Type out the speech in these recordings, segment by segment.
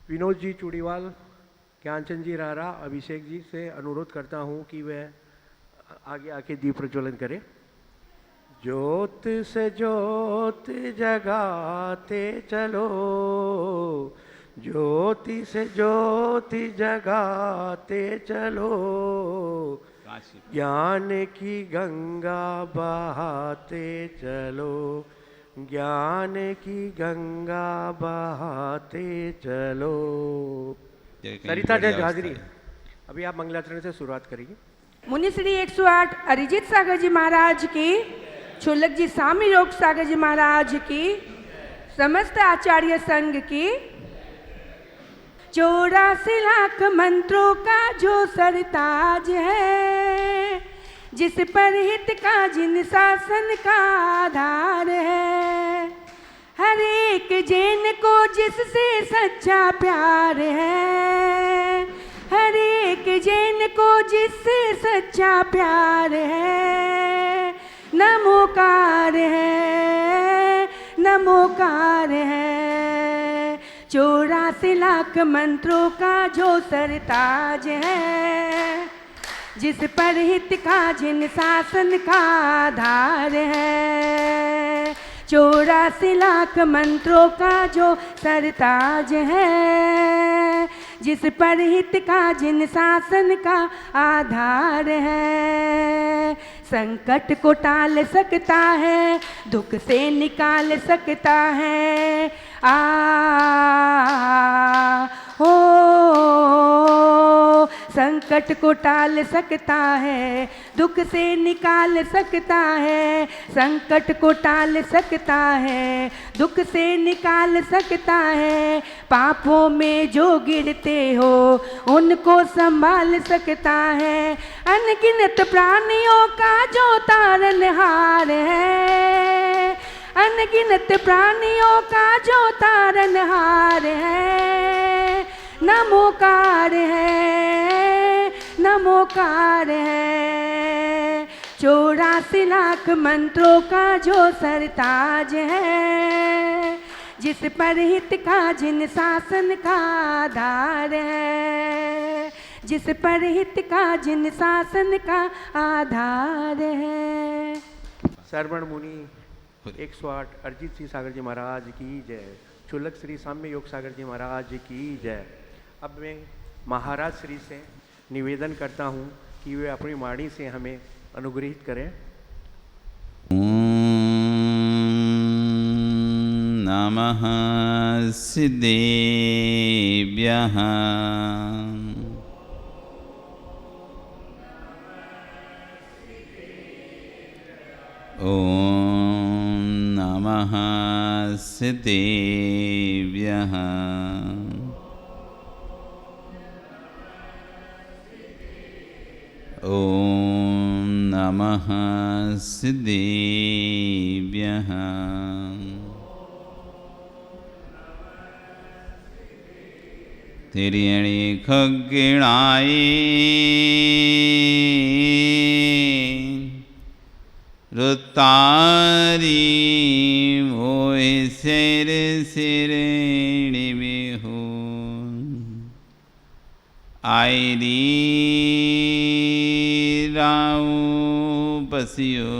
विनोद जी चूड़ीवाल, ज्ञानचंद जी रारा, अभिषेक जी से अनुरोध करता हूँ कि वह आगे आके दीप प्रज्वलन करें। ज्योत से ज्योत जगाते चलो, ज्योति से ज्योति जगाते चलो, ज्ञान की गंगा बहाते चलो, ज्ञान की गंगा बहाते चलो। सरिता जय हाजिरी। अभी आप मंगलाचरण से शुरुआत करिए। मुनिश्री 108 अरिजीत सागर जी महाराज की, छोलक जी स्वामी योग सागर जी महाराज की, समस्त आचार्य संघ की। 84 लाख मंत्रों का जो सरताज है, जिस पर हित का जिन शासन का आधार है, हर एक जैन को जिससे सच्चा प्यार है, हर एक जैन को जिससे सच्चा प्यार है, नमोकार है, नमोकार है। 84 लाख मंत्रों का जो सरताज है, जिस पर हित का जिन शासन का आधार है। 84 लाख मंत्रों का जो सरताज है, जिस पर हित का जिन शासन का आधार है। संकट को टाल सकता है, दुख से निकाल सकता है। हो संकट को टाल सकता है, दुख से निकाल सकता है। संकट को टाल सकता है, दुख से निकाल सकता है। पापों में जो गिरते हो उनको संभाल सकता है। अनगिनत प्राणियों का जो तारनहार है, अनगिनत प्राणियों का जो तारनहार है। नमोकार है, नमोकार है। 84 लाख मंत्रों का जो सरताज है, जिस पर हित का जिन शासन का आधार है, जिस पर हित का जिन शासन का आधार है। श्रवण मुनि 108 अरिजीत सिंह सागर जी महाराज की जय। चुलक श्री साम्य योग सागर जी महाराज की जय। अब मैं महाराज श्री से निवेदन करता हूँ कि वे अपनी वाणी से हमें अनुग्रहित करें। नमः सिद्धेभ्यः। ॐ नमः सिद्धेभ्यः। ॐ नमः सिद्धेभ्यः। तिर्यणि खग्गिणाय रुतारी मोहि सिर सिरणी बिहु आयरी राऊ पसियो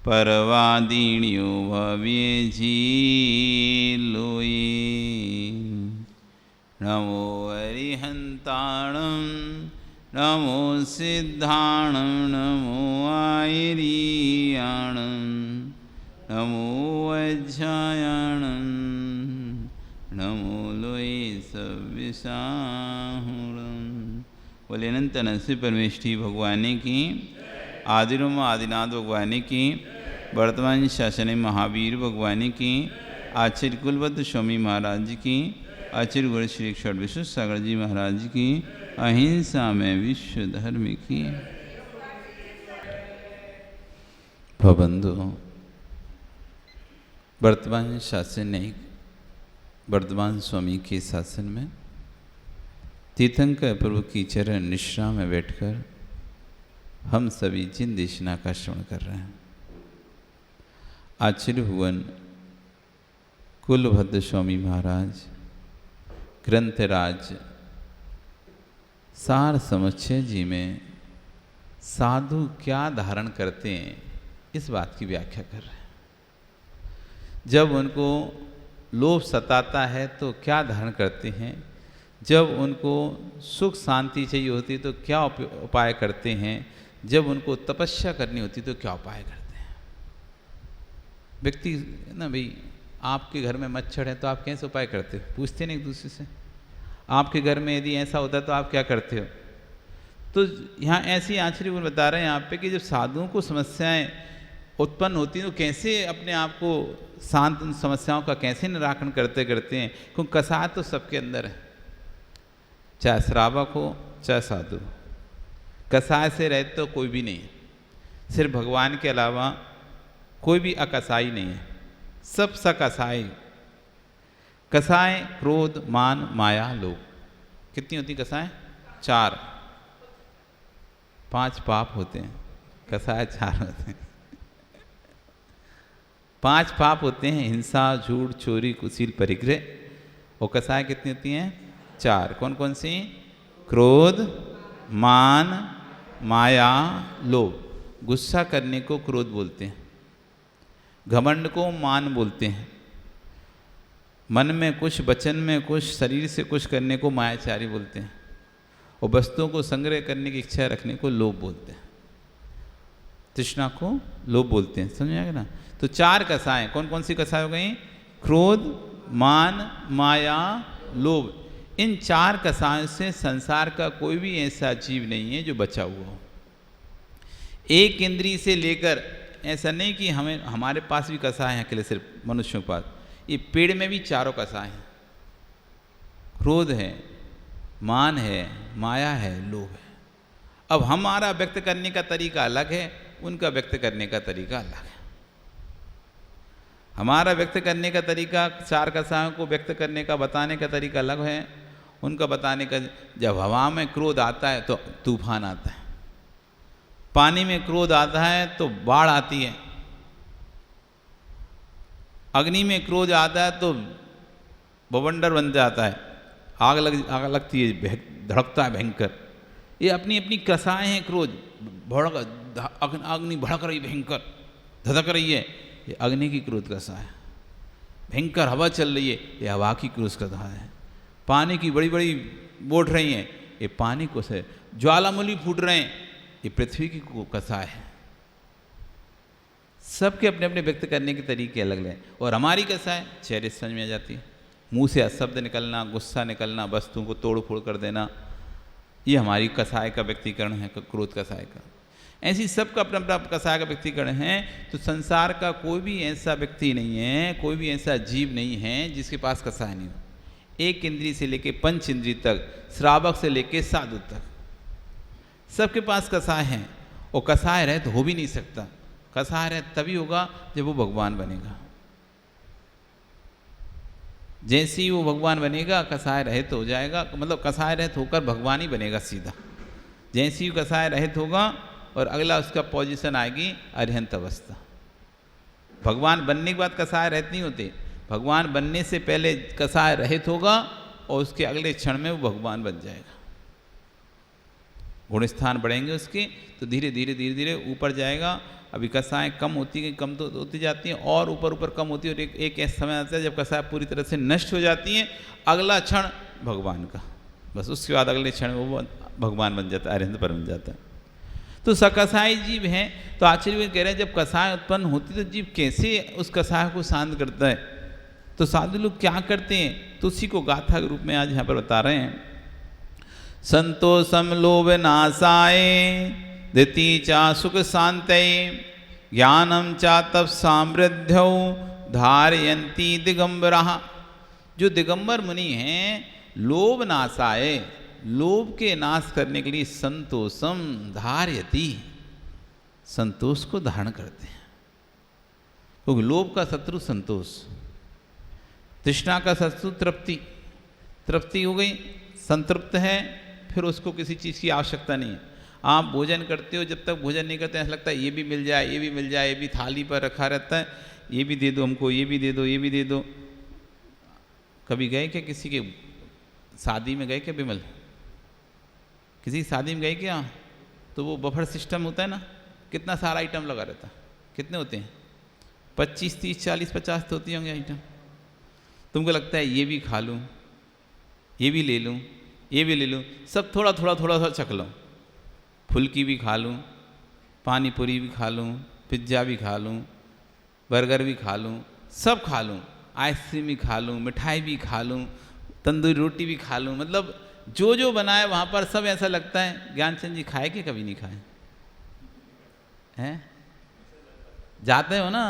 परवादिण्यो भव्य झीलोई। नमो अरिहंताणं, नमो सिद्धाणं, नमो आयरीयाणं, नमो अज्जायाणं, नमो लोये सव्यसाहुणं। बोले अनंत नरसिंह परमेष्ठी भगवान की, आदिरोम आदिनाथ भगवान की, वर्तमान शासन महावीर भगवान की, आचार्य कुलवत्त स्वामी महाराज की, आचार्य गुरु श्री 108 सागर जी महाराज की, अहिंसा में विश्व धर्म की। भवबंधु, वर्तमान शासन ने वर्तमान स्वामी के शासन में तीर्थंकर प्रभु की चरण निश्रा में बैठकर हम सभी जिन देशना का श्रवण कर रहे हैं। आचार्य भुवन कुलभद्र स्वामी महाराज ग्रंथराज सार समुच्चय जी में साधु क्या धारण करते हैं इस बात की व्याख्या कर रहे हैं। जब उनको लोभ सताता है तो क्या धारण करते हैं, जब उनको सुख शांति चाहिए होती है तो क्या उपाय करते हैं, जब उनको तपस्या करनी होती तो क्या उपाय करते हैं। व्यक्ति ना भाई, आपके घर में मच्छर है तो आप कैसे उपाय करते हो, पूछते नहीं एक दूसरे से। आपके घर में यदि ऐसा होता है तो आप क्या करते हो। तो यहाँ ऐसी आचार्य वो बता रहे हैं यहाँ पे कि जब साधुओं को समस्याएं उत्पन्न होती हैं तो कैसे अपने आप को शांत उन समस्याओं का कैसे निराकरण करते हैं, क्योंकि कसाय तो सबके अंदर है, चाहे श्रावक हो चाहे साधु। कसाय से रहते तो कोई भी नहीं है, सिर्फ भगवान के अलावा कोई भी अकसाई नहीं है, सब सकसाई। कसाय क्रोध मान माया लोभ, कितनी होती कसाय? 4। 5 पाप होते हैं, कसाय 4 होते हैं। 5 पाप होते हैं, हिंसा झूठ चोरी कुशील परिग्रह। और कसाय कितनी होती हैं? 4। कौन कौन सी? क्रोध मान माया लोभ। गुस्सा करने को क्रोध बोलते हैं, घमंड को मान बोलते हैं, मन में कुछ वचन में कुछ शरीर से कुछ करने को मायाचारी बोलते हैं, और वस्तुओं को संग्रह करने की इच्छा रखने को लोभ बोलते हैं, तृष्णा को लोभ बोलते हैं। समझ आएगा ना। तो 4 कसाएं, कौन कौन सी कसाएं हो गई? क्रोध मान माया लोभ। इन 4 कसायों से संसार का कोई भी ऐसा जीव नहीं है जो बचा हुआ हो। एक इंद्री से लेकर, ऐसा नहीं कि हमारे पास भी कसाय हैं अकेले सिर्फ मनुष्यों के पास, ये पेड़ में भी 4 कसाय हैं। क्रोध है, मान है, माया है, लोभ है। अब हमारा व्यक्त करने का तरीका अलग है, उनका व्यक्त करने का तरीका अलग है। हमारा व्यक्त करने का तरीका, 4 कसायों को व्यक्त करने का बताने का तरीका अलग है, उनका बताने का। जब हवा में क्रोध आता है तो तूफान आता है, पानी में क्रोध आता है तो बाढ़ आती है, अग्नि में क्रोध आता है तो बवंडर बन जाता है, आग लगती है, धड़कता है भयंकर। ये अपनी अपनी कसाएं हैं। क्रोध अग्नि भड़क रही, भयंकर धधक रही है, ये अग्नि की क्रोध कसा है। भयंकर हवा चल रही है, ये हवा की क्रोध कसा है। पानी की बड़ी बड़ी बोट रही हैं, ये पानी को से। ज्वालामुखी फूट रहे हैं, ये पृथ्वी की कसा है। सबके अपने अपने व्यक्त करने के तरीके अलग हैं। और हमारी कैसा है? चेहरे से समझ में आ जाती है, मुंह से शब्द निकलना, गुस्सा निकलना, वस्तुओं को तोड़ फोड़ कर देना, ये हमारी कसाय का व्यक्तिकरण है, क्रोध कसाय का। ऐसी सबका अपना अपना कसाय का व्यक्तिकरण है। तो संसार का कोई भी ऐसा व्यक्ति नहीं है, कोई भी ऐसा जीव नहीं है जिसके पास कसाय नहीं हो। एक इंद्री से लेके 5 इंद्री तक, श्रावक से लेके साधु तक, सबके पास कसाय हैं। और कसाय रहित हो भी नहीं सकता। कसाय रहित तभी होगा जब वो भगवान बनेगा। जैसे ही वो भगवान बनेगा कसाय रहित हो जाएगा, मतलब कसाय रहित होकर भगवान ही बनेगा सीधा। जैसे ही कसाय रहित होगा और अगला उसका पोजीशन आएगी अरिहंत अवस्था। भगवान बनने के बाद कसाय रहित नहीं होते, भगवान बनने से पहले कसाय रहित होगा और उसके अगले क्षण में वो भगवान बन जाएगा। गुण स्थान बढ़ेंगे उसके, तो धीरे धीरे धीरे धीरे ऊपर जाएगा। अभी कसाएं कम होती गई, कम तो होती जाती हैं और ऊपर ऊपर कम होती है। और एक ऐसा समय आता है जब कसाएं पूरी तरह से नष्ट हो जाती हैं, अगला क्षण भगवान का, बस उसके बाद अगले क्षण वो भगवान बन जाता है, अरिहंत पर बन जाता है। तो सकसाई जीव हैं। तो आचार्य कह रहे हैं जब कसाय उत्पन्न होती तो जीव कैसे उस कसाय को शांत करता है। तो साधु लोग क्या करते हैं, तो उसी को गाथा के रूप में आज यहाँ पर बता रहे हैं। संतोषम लोभ नाशाय दिति चा सुख शांतये ज्ञानम चा तप समृद्ध्यौ धारयन्ति दिगंबरा। जो दिगंबर मुनि हैं, लोभ नाशाय, लोभ के नाश करने के लिए संतोषम धारयति, संतोष को धारण करते हैं। क्योंकि लोभ का शत्रु संतोष, तृष्णा का शत्रु तृप्ति। तृप्ति हो गई, संतृप्त है, फिर उसको किसी चीज़ की आवश्यकता नहीं है। आप भोजन करते हो, जब तक भोजन नहीं करते ऐसा लगता है ये भी मिल जाए, ये भी मिल जाए, ये भी थाली पर रखा रहता है, ये भी दे दो हमको, ये भी दे दो, ये भी दे दो। कभी गए क्या किसी के शादी में गए क्या विमल? किसी की शादी में गए क्या? तो वो बफर सिस्टम होता है ना, कितना सारा आइटम लगा रहता है। कितने होते हैं? 25, 30, 40, 50 तो होती होंगे आइटम। तुमको लगता है ये भी खा लूँ, ये भी ले लूँ, ये भी ले लूँ, सब थोड़ा थोड़ा थोड़ा थोड़ा चख लो। फुल्की भी खा लूँ, पानी पूरी भी खा लूँ, पिज्ज़ा भी खा लूँ, बर्गर भी खा लूँ, सब खा लूँ, आइसक्रीम भी खा लूँ, मिठाई भी खा लूँ, तंदूरी रोटी भी खा लूँ। मतलब जो जो बनाए वहाँ पर सब ऐसा लगता है। ज्ञानचंद जी खाए कि कभी नहीं खाए हैं? जाते हो ना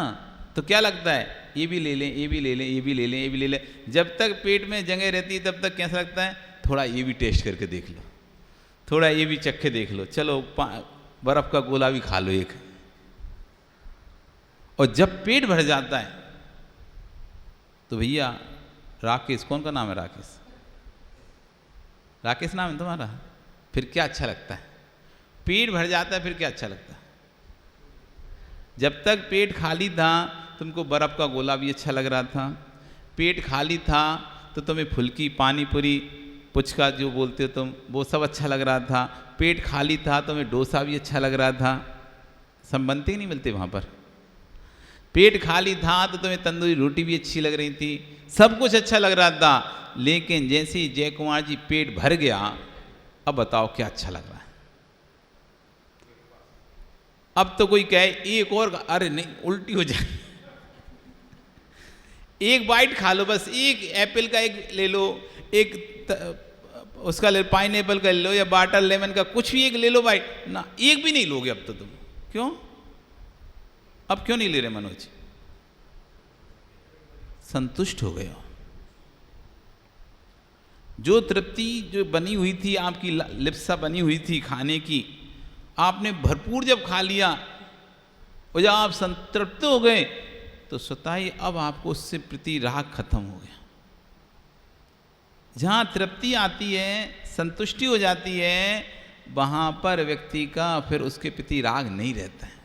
तो क्या लगता है? ये भी ले लें, ये भी ले लें, ये भी ले लें, ये भी ले लें। जब तक पेट में जगह रहती है तब तक कैसा लगता है? थोड़ा ये भी टेस्ट करके देख लो, थोड़ा ये भी चखे देख लो, चलो बर्फ़ का गोला भी खा लो एक। और जब पेट भर जाता है तो भैया राकेश, कौन का नाम है? राकेश, राकेश नाम है तुम्हारा? फिर क्या अच्छा लगता है? पेट भर जाता है फिर क्या अच्छा लगता है? जब तक पेट खाली था तुमको बर्फ़ का गोला भी अच्छा लग रहा था, पेट खाली था तो तुम्हें फुल्की, पानी पूरी, पुचका जो बोलते हो तुम, वो सब अच्छा लग रहा था। पेट खाली था तो तुम्हें डोसा भी अच्छा लग रहा था। सब बनते ही नहीं मिलते वहाँ पर। पेट खाली था तो तुम्हें तंदूरी रोटी भी अच्छी लग रही थी, सब कुछ अच्छा लग रहा था। लेकिन जैसे ही जय कुमार जी पेट भर गया, अब बताओ क्या अच्छा लग रहा है? अब तो कोई कहे एक और, अरे नहीं उल्टी हो जाए, एक बाइट खा लो बस, एक एप्पल का एक ले लो, एक उसका ले, पाइनएप्पल का ले लो, या वाटर लेमन का, कुछ भी एक ले लो बाइट ना। एक भी नहीं लोगे अब तो तुम। क्यों? अब क्यों नहीं ले रहे मनोज? संतुष्ट हो गए हो। जो तृप्ति जो बनी हुई थी, आपकी लिप्सा बनी हुई थी खाने की, आपने भरपूर जब खा लिया और जब आप संतृप्त हो गए तो स्वतः ही अब आपको उससे प्रति राग खत्म हो गया। जहाँ तृप्ति आती है, संतुष्टि हो जाती है, वहाँ पर व्यक्ति का फिर उसके प्रति राग नहीं रहता है।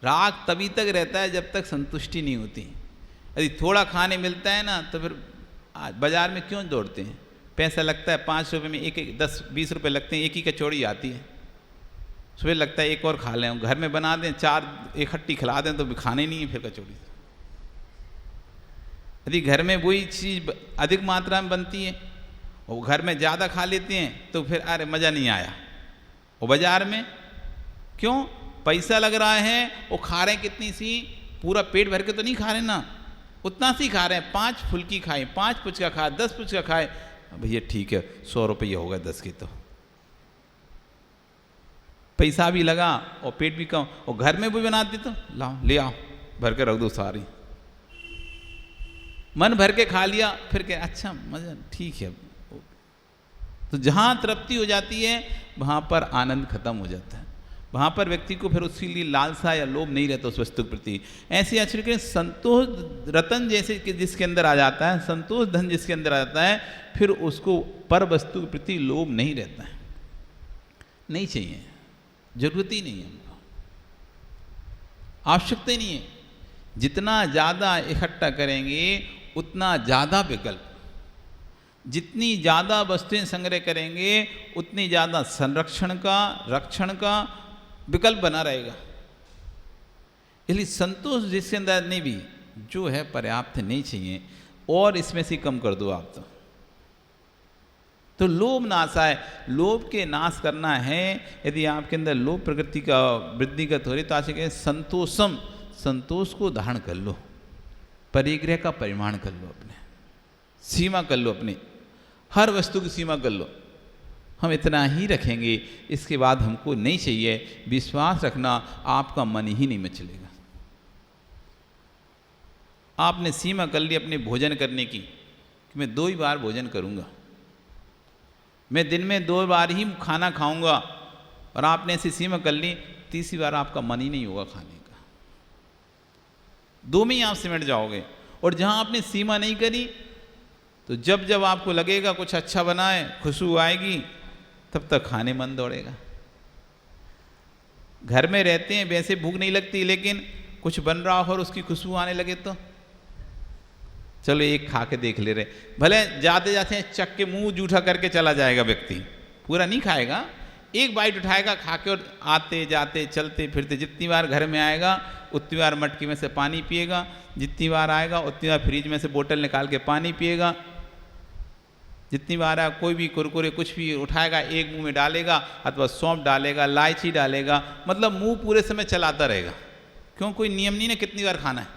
राग तभी तक रहता है जब तक संतुष्टि नहीं होती। यदि थोड़ा खाने मिलता है ना तो फिर बाजार में क्यों दौड़ते हैं? पैसा लगता है 5 रुपये में एक 10-20 रुपये लगते हैं, एक ही कचौड़ी आती है। सुबह लगता है एक और खा लें, घर में बना दें 4 इकट्ठी खिला दें तो खाने नहीं है फिर कचौड़ी। यदि घर में वही चीज़ अधिक मात्रा में बनती है और घर में ज़्यादा खा लेते हैं तो फिर अरे मज़ा नहीं आया। और बाज़ार में क्यों? पैसा लग रहा है, वो खा रहे हैं कितनी सी, पूरा पेट भर के तो नहीं खा रहे ना, उतना सी खा रहे हैं। 5 फुल्की खाए, 5 पुचका खाए, 10 पुचका खाए, भैया ठीक है 100 रुपये हो गए 10 की, तो पैसा भी लगा और पेट भी कम। और घर में भी बनाते तो लाओ ले आओ भर के रख दो सारी, मन भर के खा लिया, फिर क्या अच्छा मजा, ठीक है। तो जहाँ तृप्ति हो जाती है वहाँ पर आनंद खत्म हो जाता है, वहाँ पर व्यक्ति को फिर उसके लिए लालसा या लोभ नहीं रहता उस वस्तु के प्रति। ऐसे आचरण के संतोष रतन जैसे कि जिसके अंदर आ जाता है, संतोष धन जिसके अंदर आ जाता है, फिर उसको पर वस्तु के प्रति लोभ नहीं रहता है, नहीं चाहिए, जरूरत ही नहीं है, हमको आवश्यकता ही नहीं है। जितना ज़्यादा इकट्ठा करेंगे उतना ज़्यादा विकल्प, जितनी ज़्यादा वस्तुएं संग्रह करेंगे उतनी ज़्यादा संरक्षण का, रक्षण का विकल्प बना रहेगा। इसलिए संतोष जिसके अंदर नहीं भी जो है पर्याप्त नहीं चाहिए, और इसमें से कम कर दो आप तो लोभ नाश है। लोभ के नाश करना है, यदि आपके अंदर लोभ प्रकृति का वृद्धिगत हो रही तो आशा संतोषम, संतोष को धारण कर लो, परिग्रह का परिमाण कर लो, अपने सीमा कर लो, अपनी हर वस्तु की सीमा कर लो। हम इतना ही रखेंगे, इसके बाद हमको नहीं चाहिए। विश्वास रखना, आपका मन ही नहीं मचलेगा। आपने सीमा कर ली अपने भोजन करने की कि मैं 2 ही बार भोजन करूंगा, मैं दिन में 2 बार ही खाना खाऊंगा, और आपने ऐसी सीमा कर ली, तीसरी बार आपका मन ही नहीं होगा खाने का, 2 में ही आप सिमट जाओगे। और जहां आपने सीमा नहीं करी तो जब जब आपको लगेगा कुछ अच्छा बनाए, खुशबू आएगी, तब तक खाने मन दौड़ेगा। घर में रहते हैं वैसे भूख नहीं लगती, लेकिन कुछ बन रहा हो और उसकी खुशबू आने लगे तो चलो एक खा के देख ले रहे, भले जाते जाते चक के मुंह जूठा करके चला जाएगा व्यक्ति, पूरा नहीं खाएगा, एक बाइट उठाएगा खा के, और आते जाते चलते फिरते जितनी बार घर में आएगा उतनी बार मटकी में से पानी पिएगा, जितनी बार आएगा उतनी बार फ्रिज में से बोतल निकाल के पानी पिएगा, जितनी बार आएगा कोई भी कुरकुरे कुछ भी उठाएगा एक मुंह में डालेगा, अथवा सौंफ डालेगा, इलायची डालेगा, मतलब मुंह पूरे समय चलाता रहेगा। क्यों? कोई नियम नहीं ना कितनी बार खाना है।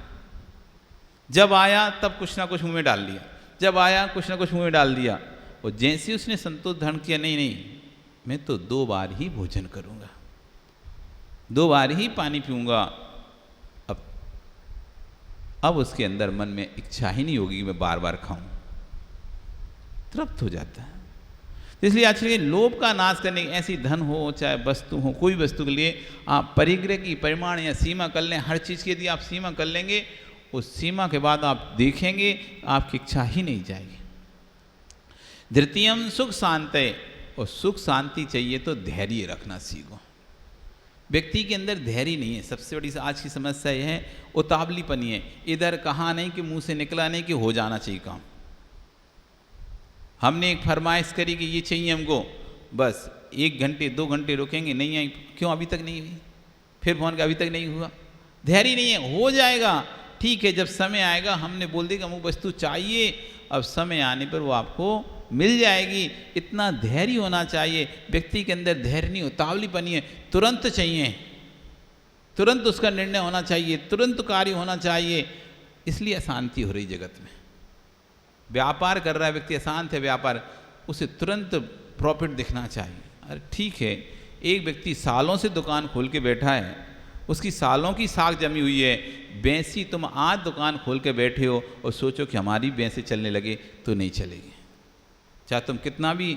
जब आया तब कुछ ना कुछ मुंह में डाल लिया, जब आया कुछ ना कुछ मुंह में डाल दिया, और जैसे ही उसने संतोष धारण किया, नहीं नहीं मैं तो 2 बार ही भोजन करूंगा, 2 बार ही पानी पीऊंगा, अब उसके अंदर मन में इच्छा ही नहीं होगी कि मैं बार बार खाऊं, तृप्त हो जाता है। तो इसलिए आजकल के लोभ का नाश करने की, ऐसी धन हो चाहे वस्तु हो, कोई वस्तु के लिए आप परिग्रह की परिमाण या सीमा कर लें। हर चीज़ की यदि आप सीमा कर लेंगे, उस सीमा के बाद आप देखेंगे आपकी इच्छा ही नहीं जाएगी। धृतीयम सुख शांति, और सुख शांति चाहिए तो धैर्य रखना सीखो। व्यक्ति के अंदर धैर्य नहीं है, सबसे बड़ी आज की समस्या यह है, उतावलीपनी है, इधर कहा नहीं कि मुंह से निकला नहीं कि हो जाना चाहिए काम। हमने एक फरमाइश करी कि ये चाहिए हमको, बस 1 घंटे 2 घंटे रुकेंगे, नहीं आई, क्यों अभी तक नहीं हुई, फिर फोन का अभी तक नहीं हुआ, धैर्य नहीं है। हो जाएगा, ठीक है, जब समय आएगा हमने बोल देगा वो वस्तु चाहिए, अब समय आने पर वो आपको मिल जाएगी। इतना धैर्य होना चाहिए व्यक्ति के अंदर, धैर्य नहीं, उतावलीपनी है, तुरंत चाहिए, तुरंत उसका निर्णय होना चाहिए, तुरंत कार्य होना चाहिए, इसलिए अशांति हो रही जगत में। व्यापार कर रहा है व्यक्ति, अशांत है व्यापार, उसे तुरंत प्रॉफिट दिखना चाहिए। अरे ठीक है, एक व्यक्ति सालों से दुकान खोल के बैठा है, उसकी सालों की साख जमी हुई है, भैंसी तुम आज दुकान खोल के बैठे हो और सोचो कि हमारी भैंसें चलने लगे, तो नहीं चलेगी। चाहे तुम कितना भी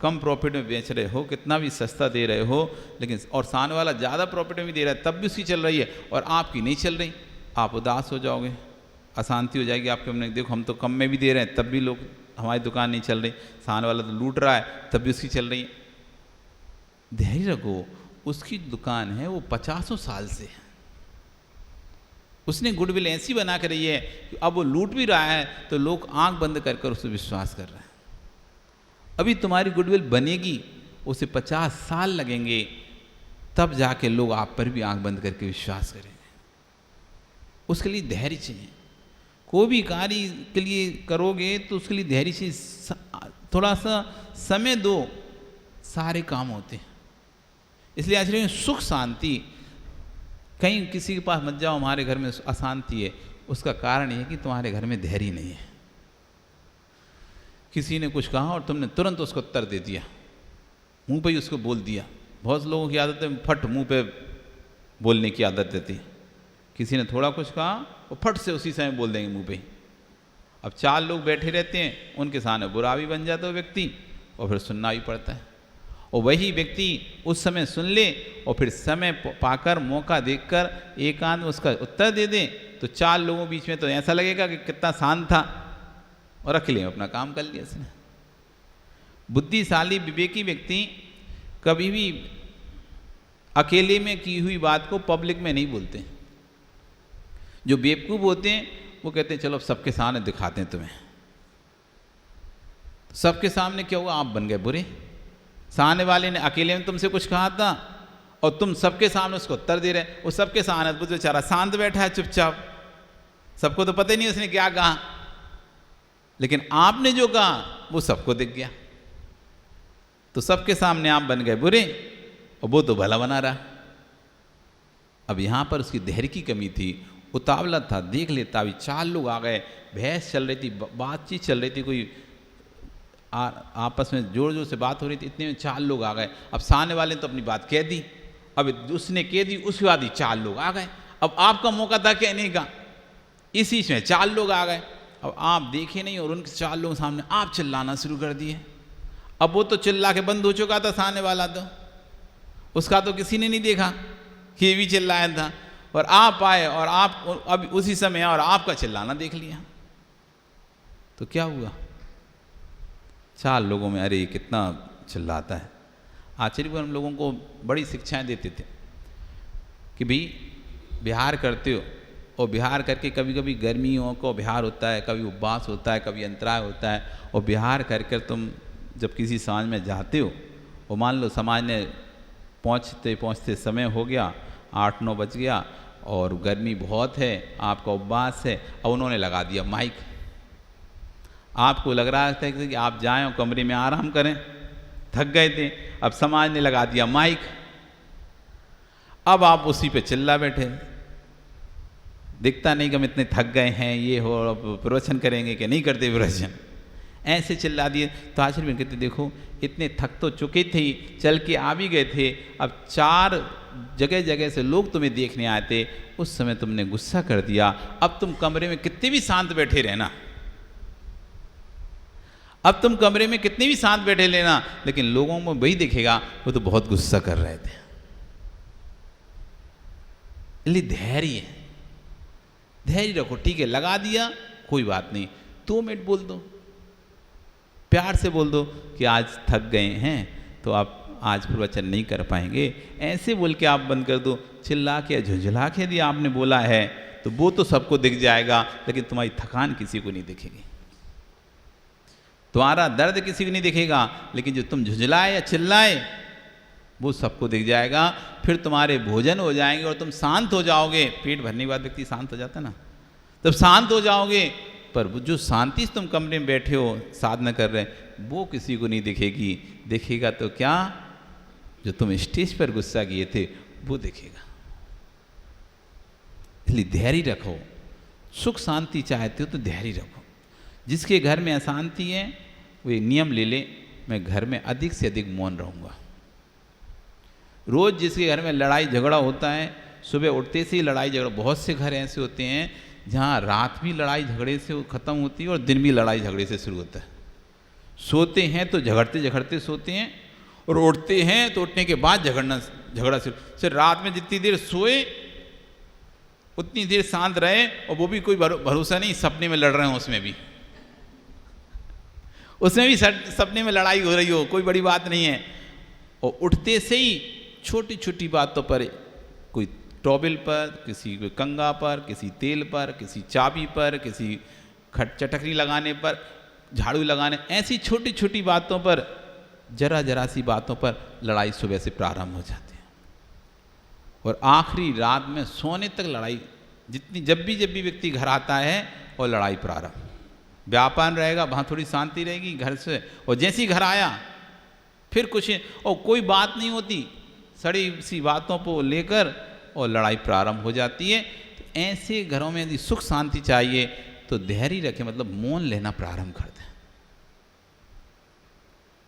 कम प्रॉफिट में बेच रहे हो, कितना भी सस्ता दे रहे हो, लेकिन और सामने वाला ज़्यादा प्रॉफिट में भी दे रहा है, तब भी उसकी चल रही है और आपकी नहीं चल रही, आप उदास हो जाओगे, अशांति हो जाएगी आपके मन में। देखो हम तो कम में भी दे रहे हैं तब भी लोग, हमारी दुकान नहीं चल रही, सामने वाला तो लूट रहा है तब भी उसकी चल रही है। धैर्य रखो, उसकी दुकान है वो 50 साल से है, उसने गुडविल ऐसी बना कर रही है कि अब वो लूट भी रहा है तो लोग आंख बंद कर कर उस पर विश्वास कर रहे हैं। अभी तुम्हारी गुडविल बनेगी, उसे 50 साल लगेंगे, तब जाके लोग आप पर भी आंख बंद करके विश्वास करेंगे। उसके लिए धैर्य चाहिए। कोई भी कार्य के लिए करोगे तो उसके लिए धैर्य चाहिए, थोड़ा सा समय दो, सारे काम होते हैं। इसलिए आज सुख शांति, कहीं किसी के पास मत जाओ हमारे घर में अशांति है, उसका कारण यह है कि तुम्हारे घर में धैर्य नहीं है। किसी ने कुछ कहा और तुमने तुरंत उसको उत्तर दे दिया, मुंह पे ही उसको बोल दिया। बहुत लोगों की आदत है फट मुंह पे बोलने की आदत रहती है। किसी ने थोड़ा कुछ कहा और फट से उसी समय बोल देंगे मुंह पे ही। अब 4 लोग बैठे रहते हैं, उनके सामने बुरा भी बन जाता है व्यक्ति और फिर सुनना भी पड़ता है। और वही व्यक्ति उस समय सुन ले और फिर समय पाकर मौका देखकर एकांत में उसका उत्तर दे दे, तो 4 लोगों के बीच में तो ऐसा लगेगा कि कितना शांत था और अकेले में अपना काम कर लिया इसने। बुद्धिशाली विवेकी व्यक्ति कभी भी अकेले में की हुई बात को पब्लिक में नहीं बोलते। जो बेवकूफ़ होते हैं वो कहते हैं चलो सबके सामने दिखाते हैं तुम्हें। सबके सामने क्या हुआ, आप बन गए बुरे। सामने वाले ने अकेले में तुमसे कुछ कहा था और तुम सबके सामने उसको उत्तर दे रहे। वो सबके सामने बुद्ध बेचारा शांत बैठा है चुपचाप, सबको तो पता ही नहीं उसने क्या कहा, लेकिन आपने जो कहा वो सबको दिख गया। तो सबके सामने आप बन गए बुरे और वो तो भला बना रहा। अब यहाँ पर उसकी धैर्य की कमी थी, उतावला था, देख लेता। अभी 4 लोग आ गए, बहस चल रही थी, बातचीत चल रही थी, कोई आपस में जोर जोर से बात हो रही थी, इतने में 4 लोग आ गए। अब सामने वाले ने तो अपनी बात कह दी, अब उसने कह दी, उसके बाद ही 4 लोग आ गए। अब आपका मौका था कहने का, इसी में 4 लोग आ गए। अब आप देखे नहीं और उनके 4 लोगों सामने आप चिल्लाना शुरू कर दिए। अब वो तो चिल्ला के बंद हो चुका था, सामने वाला तो उसका तो किसी ने नहीं देखा कि ये भी चिल्लाया था, और आप आए और आप अब उसी समय और आपका चिल्लाना देख लिया। तो क्या हुआ, 4 लोगों में अरे कितना चिल्लाता है। आचार्य हम लोगों को बड़ी शिक्षाएं देते थे कि भाई विहार करते हो और विहार करके कभी कभी गर्मियों को विहार होता है, कभी उपवास होता है, कभी अंतराय होता है, और विहार करके तुम जब किसी समाज में जाते हो और मान लो समाज ने पहुँचते पहुँचते समय हो गया 8-9 बज गया और गर्मी बहुत है, आपका उपवास है, और उन्होंने लगा दिया माइक। आपको लग रहा था कि आप जाएं और कमरे में आराम करें, थक गए थे, अब समाज ने लगा दिया माइक, अब आप उसी पे चिल्ला बैठे। दिखता नहीं कि हम इतने थक गए हैं, ये हो, प्रवचन करेंगे कि नहीं करते प्रवचन, ऐसे चिल्ला दिए। तो आचार्य भी कहते देखो इतने थक तो चुके थे, चल के आ भी गए थे, अब 4 जगह जगह से लोग तुम्हें देखने आए थे, उस समय तुमने गुस्सा कर दिया, अब तुम कमरे में कितने भी शांत बैठे रहना, अब तुम कमरे में कितने भी शांत बैठे लेना, लेकिन लोगों में वही दिखेगा वो तो बहुत गुस्सा कर रहे थे। इसलिए धैर्य, धैर्य रखो, ठीक है लगा दिया कोई बात नहीं, 2 मिनट बोल दो, प्यार से बोल दो कि आज थक गए हैं तो आप आज प्रवचन नहीं कर पाएंगे, ऐसे बोल के आप बंद कर दो। चिल्ला के झुंझला के यदि आपने बोला है तो वो तो सबको दिख जाएगा, लेकिन तुम्हारी थकान किसी को नहीं दिखेगी, तुम्हारा दर्द किसी को नहीं दिखेगा, लेकिन जो तुम झुंझलाए या चिल्लाए वो सबको दिख जाएगा। फिर तुम्हारे भोजन हो जाएंगे और तुम शांत हो जाओगे। पेट भरने के बाद व्यक्ति शांत हो जाता है ना, तब शांत हो जाओगे, पर जो शांति से तुम कमरे में बैठे हो साधना कर रहे हैं वो किसी को नहीं दिखेगी। दिखेगा तो क्या, जो तुम स्टेज पर गुस्सा किए थे वो दिखेगा। इसलिए धैर्य रखो, सुख शांति चाहते हो तो धैर्य रखो। जिसके घर में अशांति है वो एक नियम ले ले, मैं घर में अधिक से अधिक मौन रहूँगा। रोज़ जिसके घर में लड़ाई झगड़ा होता है, सुबह उठते से ही लड़ाई झगड़ा, बहुत से घर ऐसे होते हैं जहाँ रात भी लड़ाई झगड़े से ख़त्म होती है और दिन भी लड़ाई झगड़े से शुरू होता है। सोते हैं तो झगड़ते झगड़ते सोते हैं और उठते हैं तो उठने के बाद झगड़ा सिर्फ रात में जितनी देर सोए उतनी देर शांत रहे, और वो भी कोई भरोसा नहीं, सपने में लड़ रहे हैं, उसमें भी सपने में लड़ाई हो रही हो, कोई बड़ी बात नहीं है। और उठते से ही छोटी छोटी बातों पर, कोई टॉवेल पर, किसी कोई कंगा पर, किसी तेल पर, किसी चाबी पर, किसी चटकनी लगाने पर, झाड़ू लगाने, ऐसी छोटी छोटी बातों पर, जरा जरा सी बातों पर लड़ाई सुबह से प्रारंभ हो जाती है और आखिरी रात में सोने तक लड़ाई। जब भी व्यक्ति घर आता है और लड़ाई प्रारंभ, व्यापार रहेगा वहाँ थोड़ी शांति रहेगी घर से, और जैसे ही घर आया फिर कुछ, और कोई बात नहीं होती, सड़ी सी बातों को लेकर और लड़ाई प्रारंभ हो जाती है। तो ऐसे घरों में यदि सुख शांति चाहिए तो धैर्य रखें, मतलब मौन लेना प्रारंभ कर दें।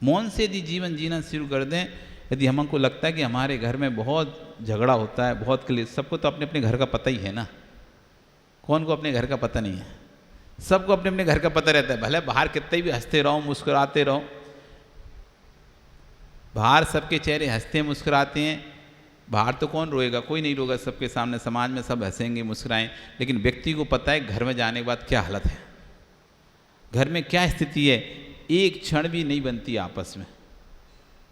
मौन से यदि जीवन जीना शुरू कर दें, यदि हमको लगता है कि हमारे घर में बहुत झगड़ा होता है, बहुत क्लेश, सबको तो अपने अपने घर का पता ही है ना, कौन को अपने घर का पता नहीं है, सबको अपने अपने घर का पता रहता है। भले बाहर कितने भी हंसते रहो, मुस्कुराते रहो, बाहर सबके चेहरे हंसते मुस्कुराते हैं, बाहर तो कौन रोएगा, कोई नहीं रोएगा, सबके सामने समाज में सब हंसेंगे मुस्कुराएं, लेकिन व्यक्ति को पता है घर में जाने के बाद क्या हालत है, घर में क्या स्थिति है। एक क्षण भी नहीं बनती आपस में,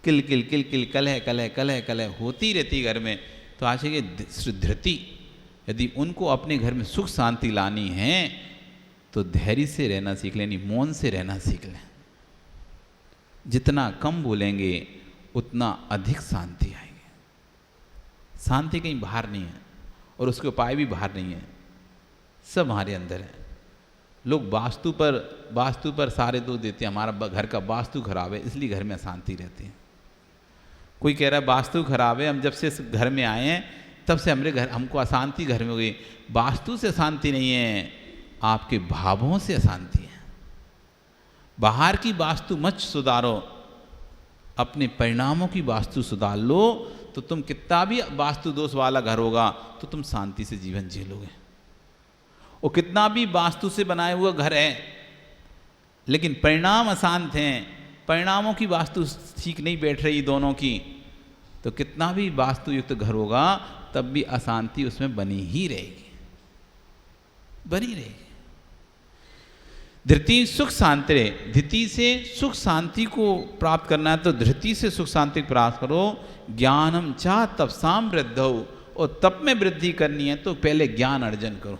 किल किल किल किल, कलह कलह कलह कलह होती रहती घर में। तो आज ये धृति, यदि उनको अपने घर में सुख शांति लानी है तो धैर्य से रहना सीख लें, मौन से रहना सीख लें। जितना कम बोलेंगे उतना अधिक शांति आएगी। शांति कहीं बाहर नहीं है और उसके उपाय भी बाहर नहीं है, सब हमारे अंदर है। लोग वास्तु पर सारे दोष देते हैं, हमारा घर का वास्तु खराब है इसलिए घर में अशांति रहती है। कोई कह रहा है वास्तु खराब है, हम जब से इस घर में आए हैं तब से हमको अशांति घर में हो गई। वास्तु से अशांति नहीं है, आपके भावों से अशांति है। बाहर की वास्तु मत सुधारो, अपने परिणामों की वास्तु सुधार लो, तो तुम कितना भी वास्तु दोष वाला घर होगा तो तुम शांति से जीवन जी लोगे। और कितना भी वास्तु से बनाया हुआ घर है लेकिन परिणाम अशांत हैं, परिणामों की वास्तु ठीक नहीं बैठ रही दोनों की, तो कितना भी वास्तु युक्त घर होगा तब भी अशांति उसमें बनी ही रहेगी, बनी रहेगी। धृति सुख शांति रहे, धृति से सुख शांति को प्राप्त करना है तो धृति से सुख शांति प्राप्त करो। ज्ञानम चा तपसाम वृद्धौ, और तप में वृद्धि करनी है तो पहले ज्ञान अर्जन करो।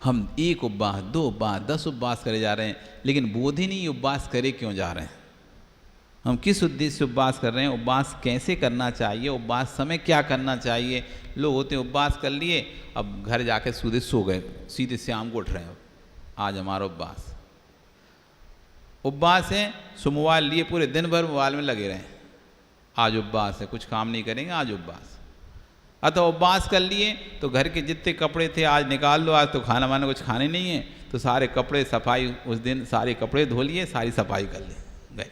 हम 1 उपवास, 2 उपवास, 10 उपवास करे जा रहे हैं, लेकिन बोध ही नहीं उपवास करे क्यों जा रहे हैं, हम किस उद्देश्य से उपवास कर रहे हैं, उपवास कैसे करना चाहिए, उपवास समय क्या करना चाहिए। लोग होते हैं उपवास कर लिए, अब घर जाके सीधे सो गए, सीधे शाम को उठ रहे हैं, आज हमारा उपवास है, सो मोबाइल लिए पूरे दिन भर मोबाइल में लगे रहें, आज उपवास है, कुछ काम नहीं करेंगे, आज उपवास। अतः उपवास कर लिए तो घर के जितने कपड़े थे आज निकाल लो, आज तो खाना वाना कुछ खाने नहीं है, तो सारे कपड़े सफाई, उस दिन सारे कपड़े धो लिए, सारी सफाई कर ली, गए।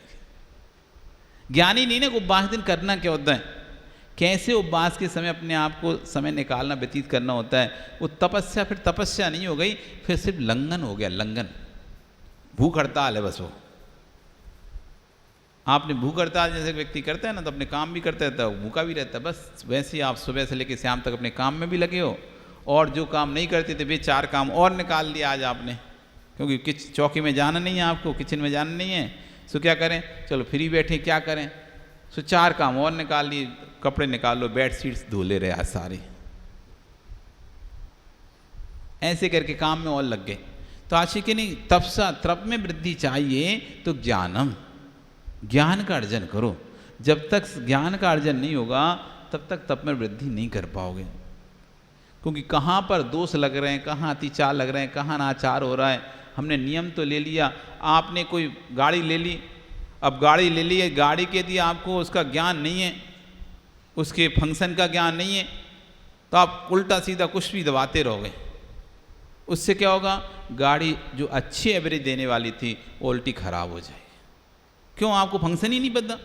ज्ञानी नहीं ना उपवास दिन करना क्या होता है, कैसे उपवास के समय अपने आप को समय निकालना, व्यतीत करना होता है। वो तपस्या फिर तपस्या नहीं हो गई, फिर सिर्फ लंघन हो गया, लंघन, भूख हड़ताल है बस। वो आपने भूख हड़ताल जैसे व्यक्ति करता है ना, तो अपने काम भी करता रहता है, भूखा भी रहता है, बस वैसे ही आप सुबह से लेकर शाम तक अपने काम में भी लगे हो, और जो काम नहीं करते थे वे 4 काम और निकाल लिया आज आपने, क्योंकि चौकी में जाना नहीं है आपको, किचन में जाना नहीं है, सो क्या करें, चलो फ्री बैठे क्या करें, सो 4 काम और निकाल लिए, कपड़े निकाल लो, बेड शीट्स धो ले रहे आज सारे, ऐसे करके काम में और लग गए। तो आशिक नहीं, तपसा तप में वृद्धि चाहिए तो ज्ञानम, ज्ञान का अर्जन करो। जब तक ज्ञान का अर्जन नहीं होगा तब तक तप में वृद्धि नहीं कर पाओगे, क्योंकि कहाँ पर दोष लग रहे हैं, कहाँ अतिचार लग रहे हैं, कहाँ अनाचार हो रहा है। हमने नियम तो ले लिया, आपने कोई गाड़ी ले ली, अब गाड़ी ले ली है, गाड़ी के दिए आपको उसका ज्ञान नहीं है, उसके फंक्शन का ज्ञान नहीं है, तो आप उल्टा सीधा कुछ भी दबाते रहोगे, उससे क्या होगा, गाड़ी जो अच्छी एवरेज देने वाली थी वो उल्टी खराब हो जाएगी। क्यों, आपको फंक्शन ही नहीं पता।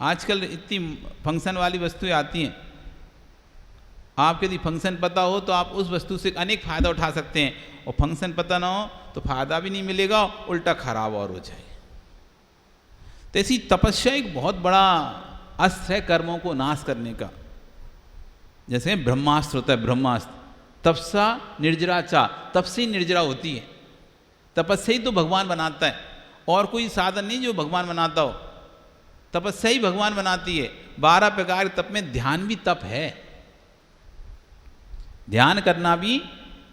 आजकल इतनी फंक्शन वाली वस्तुएं आती हैं, आपके यदि फंक्शन पता हो तो आप उस वस्तु से अनेक फ़ायदा उठा सकते हैं, और फंक्शन पता ना हो तो फ़ायदा भी नहीं मिलेगा, उल्टा खराब और हो जाएगा। तो ऐसी तपस्या एक बहुत बड़ा अस्त्र है कर्मों को नाश करने का। जैसे ब्रह्मास्त्र होता है, ब्रह्मास्त्र, तपसा निर्जराचा, तप से निर्जरा होती है, तपस्या ही तो भगवान बनाता है, और कोई साधन नहीं जो भगवान बनाता हो, तपस्या ही भगवान बनाती है। 12 प्रकार के तप में ध्यान भी तप है, ध्यान करना भी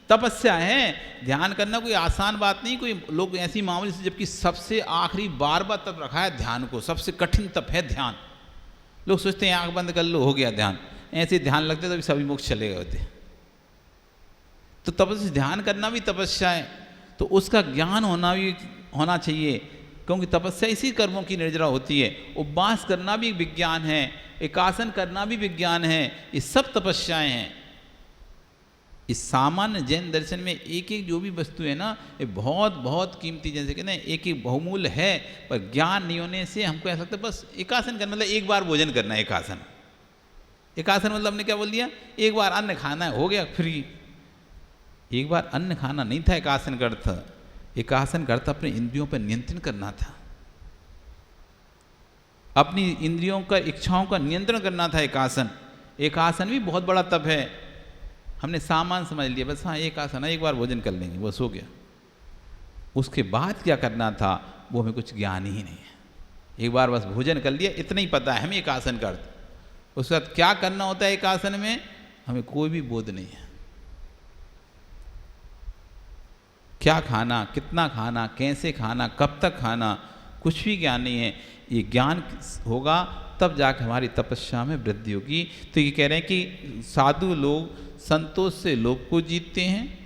तपस्या है। ध्यान करना कोई आसान बात नहीं, कोई लोग ऐसी मामले से, जबकि सबसे आखिरी 12वां तप रखा है ध्यान को, सबसे कठिन तप है ध्यान। लोग सोचते हैं आंख बंद कर लो हो गया ध्यान, ऐसे ध्यान लगते तो सभी मोक्ष चले गए होते। तो तपस्या, ध्यान करना भी तपस्या है, तो उसका ज्ञान होना चाहिए, क्योंकि तपस्या इसी कर्मों की निर्जरा होती है। उपवास करना भी विज्ञान है, एकासन करना भी विज्ञान है, ये सब तपस्याएं हैं। इस सामान्य जैन दर्शन में एक एक जो भी वस्तु है ना, ये बहुत बहुत कीमती, जैसे कहते हैं एक एक बहुमूल्य है, पर ज्ञान नहीं होने से हमको ऐसा लगता है बस एकासन करना मतलब एक बार भोजन करना है। एकासन, एकासन मतलब हमने क्या बोल दिया, एक बार अन्न खाना है, हो गया फ्री। एक बार अन्न खाना नहीं था एकासन का अर्थ, एकासन का अर्थ अपने इंद्रियों पर नियंत्रण करना था, अपनी इंद्रियों का इच्छाओं का नियंत्रण करना था एकासन। एकासन भी बहुत बड़ा तप है। हमने सामान समझ लिया, बस हाँ एक आसन है, एक बार भोजन कर लेंगे, बस हो गया। उसके बाद क्या करना था वो हमें कुछ ज्ञान ही नहीं है। एक बार बस भोजन कर लिया, इतना ही पता है हमें एक आसन का अर्थ। उसके बाद क्या करना होता है एक आसन में, हमें कोई भी बोध नहीं है। क्या खाना, कितना खाना, कैसे खाना, कब तक खाना, कुछ भी ज्ञान नहीं है। ये ज्ञान होगा तब जाकर हमारी तपस्या में वृद्धि होगी। तो ये कह रहे हैं कि साधु लोग संतोष से लोभ को जीतते हैं,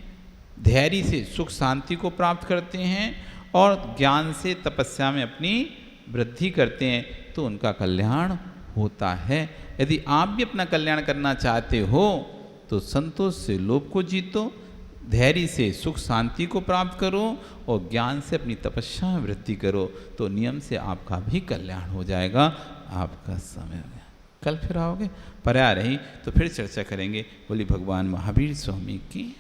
धैर्य से सुख शांति को प्राप्त करते हैं, और ज्ञान से तपस्या में अपनी वृद्धि करते हैं, तो उनका कल्याण होता है। यदि आप भी अपना कल्याण करना चाहते हो तो संतोष से लोभ को जीतो, धैर्य से सुख शांति को प्राप्त करो, और ज्ञान से अपनी तपस्या में वृद्धि करो, तो नियम से आपका भी कल्याण हो जाएगा। आपका समय हो गया, कल फिर आओगे, पर्याय रही तो फिर चर्चा करेंगे। बोली भगवान महावीर स्वामी की।